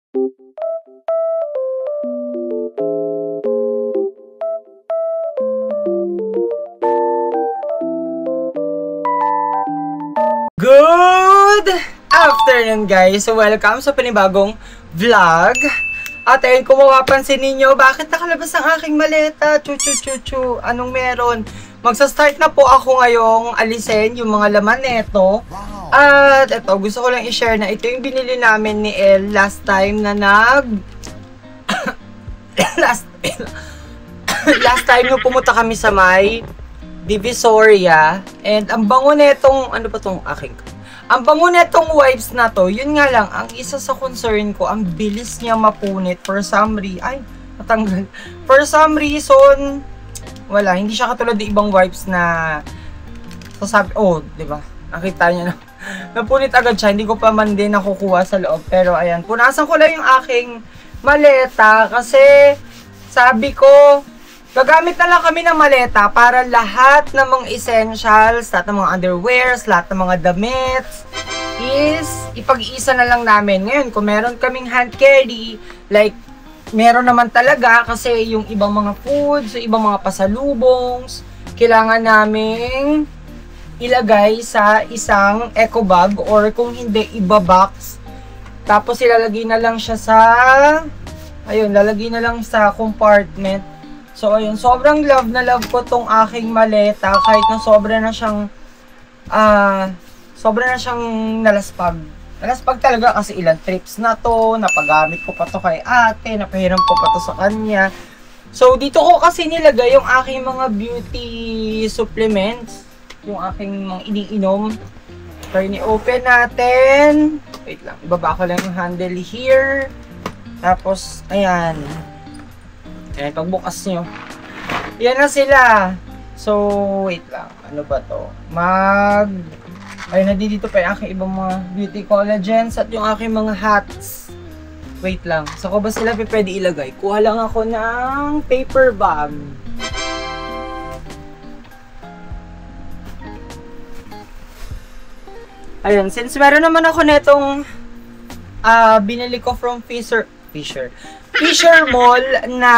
Good afternoon guys! So welcome sa panibagong vlog. At ayun, kung mapapansin ninyo, bakit nakalabas ang aking maleta? Chu. Anong meron? Magsa-start na po ako ngayong alisin yung mga laman nito. At ito, gusto ko lang i-share na ito yung binili namin ni El last time na last time nung pumunta kami sa may Divisoria. And ang bango netong, ano ba tong aking? Ang bango netong wipes na to, yun nga lang, ang isa sa concern ko, ang bilis niya mapunit for some reason. Ay, natanggal. For some reason, wala, hindi siya katulad ng ibang wipes na sasabi, oh, di ba? Nakita niyo na. Napunit agad siya, hindi ko pa man din nakukuha sa loob. Pero ayan, punasan ko lang yung aking maleta kasi sabi ko, gagamit na lang kami ng maleta para lahat ng mga essentials, lahat ng mga underwears, lahat ng mga damit is ipag-iisa na lang namin. Ngayon, kung meron kaming hand carry, like, meron naman talaga kasi yung ibang mga foods, yung ibang mga pasalubongs, kailangan naming ilagay sa isang eco bag or kung hindi, iba-box. Tapos ilalagay na lang siya sa, ayun, lalagay na lang sa compartment. So, ayun, sobrang love na love ko tong aking maleta kahit na sobra na siyang nalaspag. Nalaspag talaga kasi ilang trips na to, napagamit ko pa to kay ate, napahiram ko pa to sa kanya. So, dito ko kasi nilagay yung aking mga beauty supplements, yung aking mga iniinom. So, ini-open natin. Wait lang, ibaba ko lang yung handle here. Tapos, ayan. Ayan, pagbukas nyo. Yan na sila. So, wait lang. Ano ba to? Ayun, nandito pa yung aking ibang mga beauty collagens at yung aking mga hats. Wait lang. So, ko ba sila pwede ilagay? Kuha lang ako ng paper bag. Ayun, since meron naman ako netong binili ko from Fisher Mall na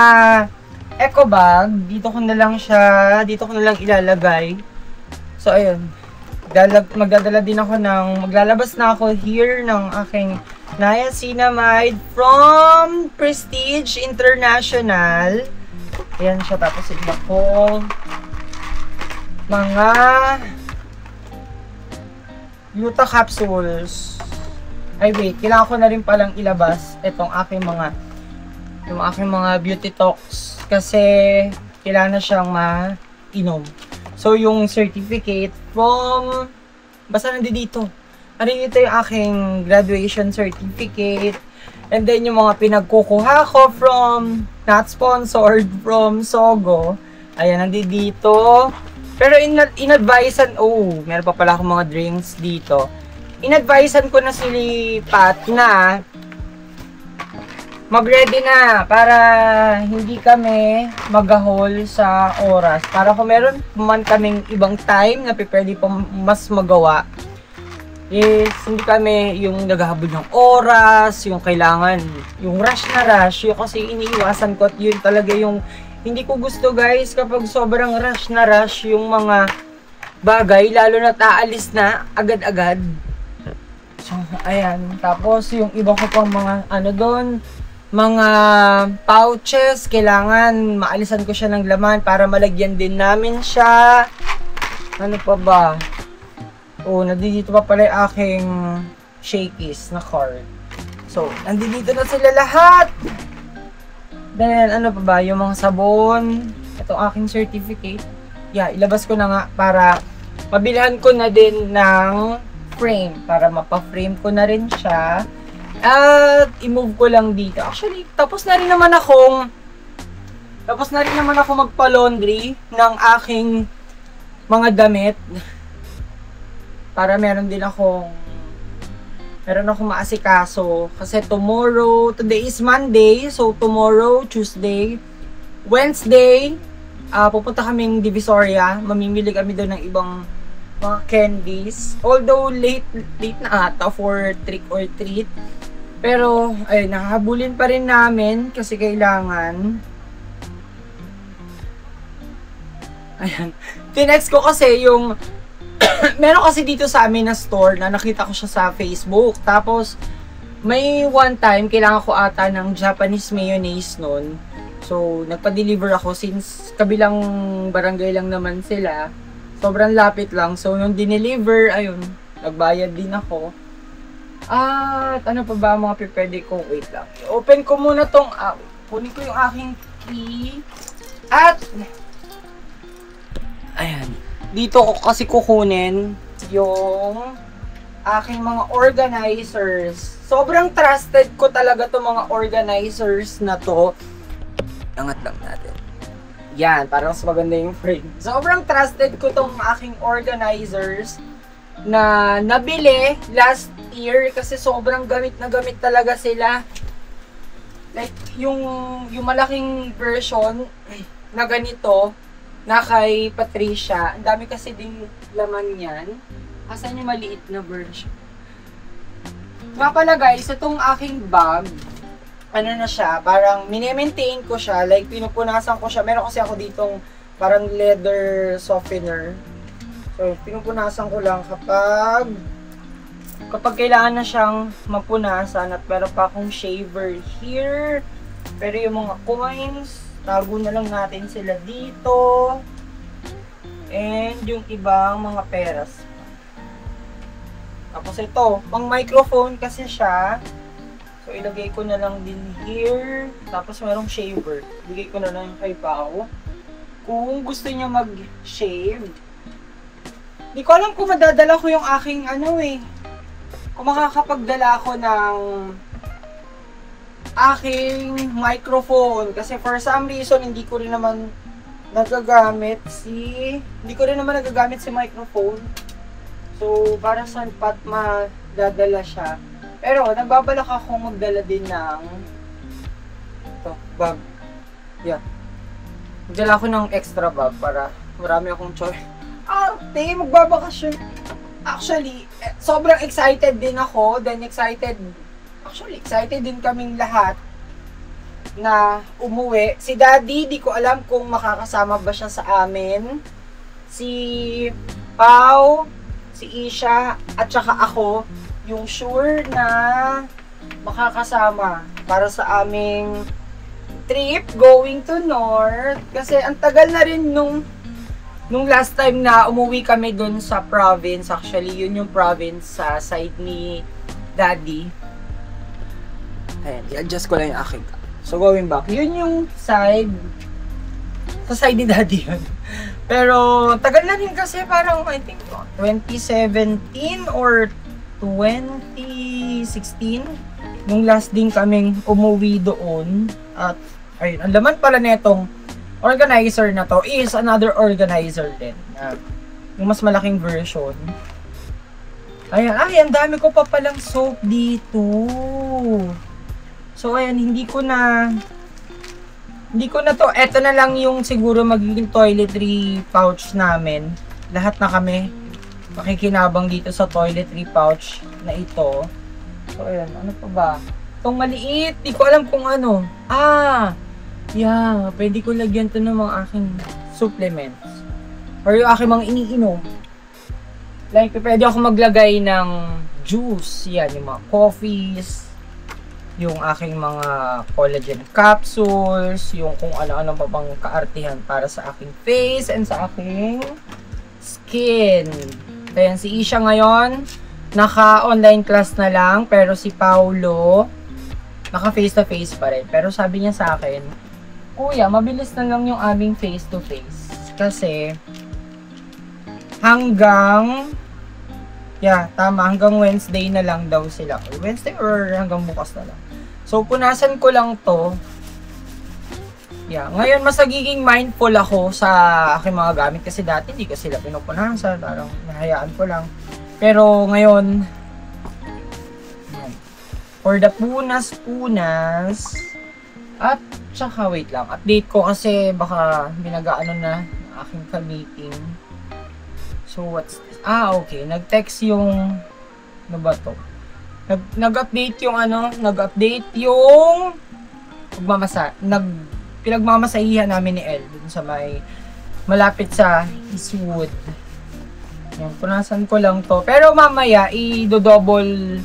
eco bag, dito ko na lang ilalagay. So ayun, maglalabas na ako here ng aking niacinamide from Prestige International. Ayan siya, tapos iba ko mga Yuta capsules. Ay wait, kailangan ko na rin palang ilabas itong aking mga beauty talks kasi kailangan na siyang mainom. So yung certificate from, basta nandito. Nandito yung aking graduation certificate. And then yung mga pinagkukuha ko from, not sponsored, from Sogo. Ayan, nandito. Pero in-advisean, meron pa pala akong mga drinks dito. In-advisean ko na si Pat na mag-ready na para hindi kami mag-ahol sa oras. Para kung meron man kaming ibang time na pwede pa mas magawa, is hindi kami yung naghahabol ng oras, yung kailangan, yung rush na rush, yung kasi iniiwasan ko at yun talaga yung hindi ko gusto guys kapag sobrang rush na rush yung mga bagay, lalo na aalis na agad-agad. So, ayan. Tapos, yung iba ko pang mga, mga pouches, kailangan maalisan ko siya ng laman para malagyan din namin siya. Ano pa ba? Nandito pa pala yung aking shakies na card. So, nandito na sila lahat. Then, ano pa ba? Yung mga sabon. Itong aking certificate. Yeah, ilabas ko na nga para mabilhan ko na din ng frame para mapa-frame ko na rin siya at i-move ko lang dito. Actually, tapos na rin naman ako magpa-laundry ng aking mga damit para meron akong maasikaso kasi today is Monday, so tomorrow, Tuesday, Wednesday, pupunta kaming Divisoria, mamimili kami doon ng ibang mga candies. Although late na ata for trick or treat. Pero, ay, nakahabulin pa rin namin kasi kailangan. Ayan. Tinext ko kasi yung meron kasi dito sa amin na store na nakita ko siya sa Facebook. Tapos, may one time, kailangan ko ata ng Japanese mayonnaise nun. So, nagpa-deliver ako since kabilang barangay lang naman sila. Sobrang lapit lang. So, nung dineliver, ayun, nagbayad din ako. At ano pa ba mga pwede kong wait lang. Open ko muna tong, kunin ko yung aking key. At, ayan. Dito ko kasi kukunin yung aking mga organizers. Sobrang trusted ko talaga to mga organizers na to. Angat lang natin. Yan, parang mas maganda yung frame. Sobrang trusted ko tong aking organizers na nabili last year kasi sobrang gamit na gamit talaga sila. Like, yung malaking version na ganito, na kay Patricia. Ang dami kasi ding laman yan. Asan yung maliit na version? Nga pala guys, itong aking bag, ano na siya, parang mini-maintain ko siya, like pinupunasan ko siya. Meron kasi ako ditong parang leather softener. So, pinupunasan ko lang kapag kailangan na siyang mapunasan at meron pa akong shaver here. Pero yung mga coins, tago na lang natin sila dito. And yung ibang mga peras. Tapos ito, pang microphone kasi siya. So, ilagay ko na lang din here. Tapos merong shaver. Ilagay ko na lang kay Pao. Kung gusto niya mag-shave. Di ko alam kung madadala ko yung aking kung makakapagdala ako ng aking microphone. Kasi for some reason, hindi ko rin naman nagagamit si microphone. So, para saan pat madadala siya. Pero, nagbabalak akong magdala din ng bag. Yeah. Magdala ako ng extra bag para marami akong choice. Magbabakasyon. Actually, sobrang excited din ako. Excited din kaming lahat na umuwi. Si Daddy, di ko alam kung makakasama ba siya sa amin. Si Pao, si Isha, at saka ako, yung sure na makakasama para sa aming trip going to North. Kasi ang tagal na rin nung last time na umuwi kami dun sa province. Actually, yun yung province sa side ni Daddy. Ayan, i-adjust ko lang yung aking. So, going back. Yun yung side. Sa side ni Daddy yun. Pero, tagal na rin kasi parang, I think, 2017 or 2016. Nung last din kaming umuwi doon. At, ayun, ang laman pala netong organizer na to is another organizer din. Yung mas malaking version. Ayan, ang dami ko pa palang soap dito. So, ayan, hindi ko na to, eto na lang yung siguro magiging toiletry pouch namin. Lahat na kami makikinabang dito sa toiletry pouch na ito. So, ayan, ano pa ba? Itong maliit, di ko alam kung ano. Yeah, pwede ko lagyan to ng mga aking supplements. Or yung aking mga iniinom. Like, pwede ako maglagay ng juice. Yan, yung mga coffees. Yung aking mga collagen capsules. Yung kung ano-ano pa bang kaartihan para sa aking face and sa aking skin. Ayan, si Isha ngayon, naka-online class na lang. Pero si Paulo, naka face-to-face pa rin. Pero sabi niya sa akin, Kuya, mabilis na lang yung aming face-to-face. Kasi, hanggang Wednesday na lang daw sila. Wednesday or hanggang bukas na lang. So, punasan ko lang to. Yeah, ngayon mas nagiging mindful ako sa aking mga gamit. Kasi dati hindi ko sila pinupunasan. Parang nahayaan ko lang. Pero ngayon, for the punas-punas, at tsaka wait lang, update ko kasi baka binagaano na aking ka-meeting. So what's this? Okay, nag-text yung ano ba to? Nag-update yung pinagmamasahihan namin ni El dun sa malapit sa Eastwood. Yan, punasan ko lang to. Pero mamaya, i-double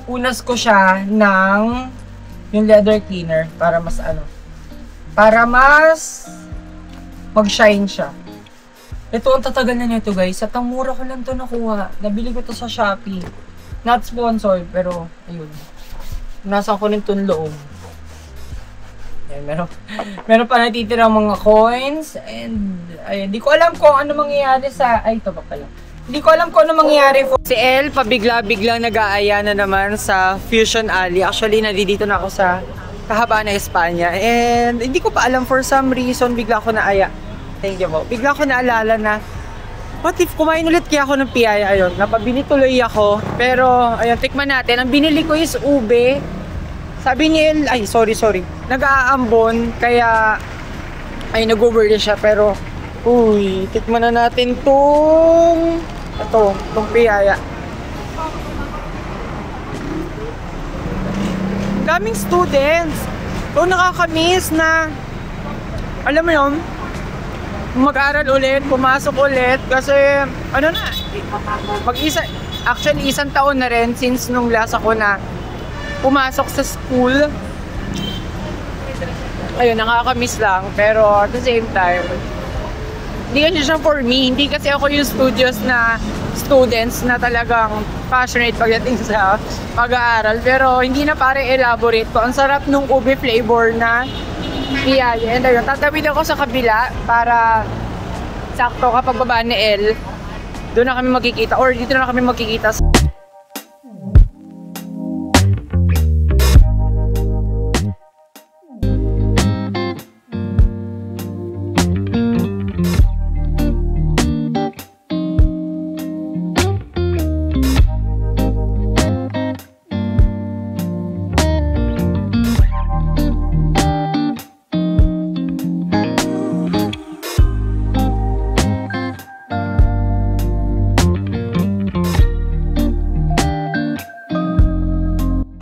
punas ko siya ng yung leather cleaner para mas mag-shine siya. Ito ang tatagal na nito guys. At ang mura ko lang to nakuha. Nabili ko to sa Shopee. Not sponsored, pero ayun. Nasa ko rin itong loob. Yan, meron pa natitirang mga coins. And, ayun. Di ko alam kung ano mangyayari sa... Ay, ito pa pala. Hindi ko alam kung ano mangyayari po. Si El, pabigla-biglang nag-aaya na naman sa Fusion Alley. Actually, nandito na ako sa Kahabana, Espanya. And, hindi ko pa alam for some reason, bigla ako naaya. Thank you po. Bigla ko naalala na what if kumain ulit kaya ako ng piyaya? Ayun, napabili tuloy ako. Pero, ayun, tikman natin. Ang binili ko is ube. Sabi ni El, ay, sorry. Nag-aambon, kaya, ay, nag-over siya. Pero, uy, tikman na natin tong piyaya. Daming students. So, nakakamiss na, alam mo yun, mag-aral ulit, pumasok ulit kasi actually isang taon na rin since nung last ako na pumasok sa school. Ayun, nakakamiss lang pero at the same time hindi kasi siya for me, hindi kasi ako yung students na talagang passionate pagdating sa pag-aaral, pero hindi na pare elaborate ko. Ang sarap nung ube flavor na piyaya. And ayun, tatawid ako sa kabila para sakto kapag baba ni El, doon na kami magkikita or dito na kami magkikita.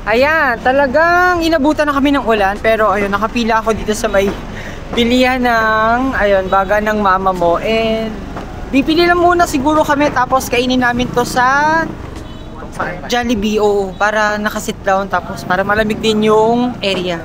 Ayan, talagang inabutan na kami ng ulan, pero ayun, nakapila ako dito sa may bilihan ng, ayun, baga ng mama mo. And bibili lang muna siguro kami, tapos kainin namin to sa Jollibee, para nakasit down, tapos para malamig din yung area.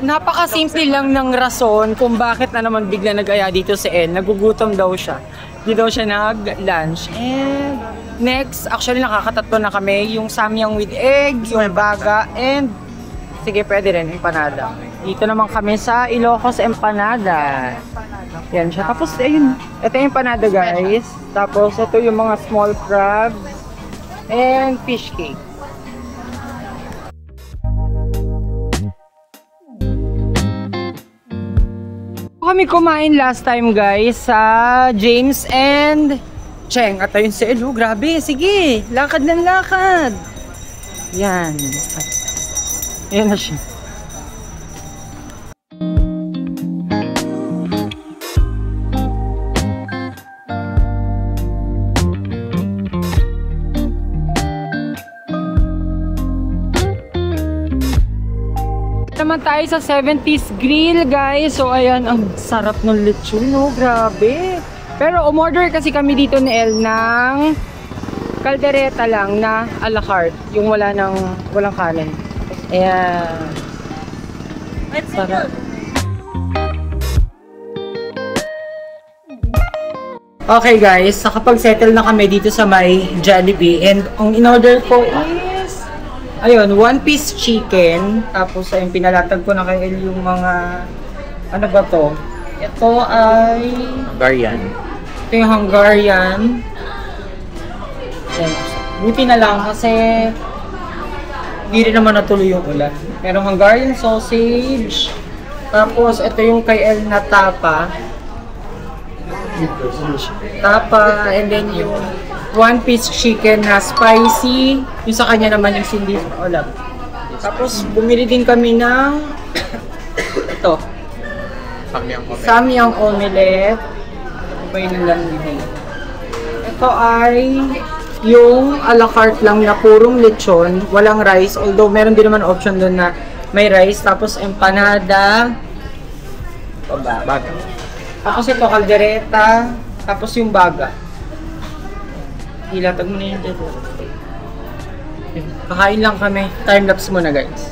Napaka-simple lang ng rason kung bakit na naman bigla nag-aya dito si El. Nagugutom daw siya. Hindi daw siya nag-lunch. And next, actually nakakatatlo na kami. Yung samyang with egg, yung baga, and sige, pwede rin, empanada. Dito naman kami sa Ilocos Empanada. Yan siya. Tapos, ayun. Ito yung empanada, guys. Tapos, ito yung mga small crabs and fish cake. Kami kumain last time guys sa James and Cheng. At ayun si Elo, grabe, sige, lakad ng lakad. Yan. Ayan na siya. Naman tayo sa 70s grill guys. So ayan, ang sarap ng lechon, no? Grabe. Pero umorder kasi kami dito ni El ng kaldereta lang na a la carte, yung walang kanin. Ayan. Sarap. Okay guys, nakapag-settle na kami dito sa may Jollibee, and ang in-order ko is ayun, 1-piece chicken. Tapos ayun, pinalatag ko na kay El yung mga, ano ba to? Ito ay Hungarian. Ito yung Hungarian. Ayan. Buti na lang kasi hindi rin naman natuloy yung ulan. Pero Hungarian sausage. Tapos ito yung kay El na tapa. And then yung 1-piece chicken na spicy. Yung sa kanya naman yung hindi ulam. Tapos, bumili din kami ng ito. Samyang omelette. Ano ba yung nandito? Ito ay yung a la carte lang na purong lechon, walang rice. Although, meron din naman option doon na may rice. Tapos, empanada. Baga. Tapos ito, kaldereta. Tapos yung baga. Hilatag mo na yun dito. Kakain lang kami. Time-lapse muna, guys.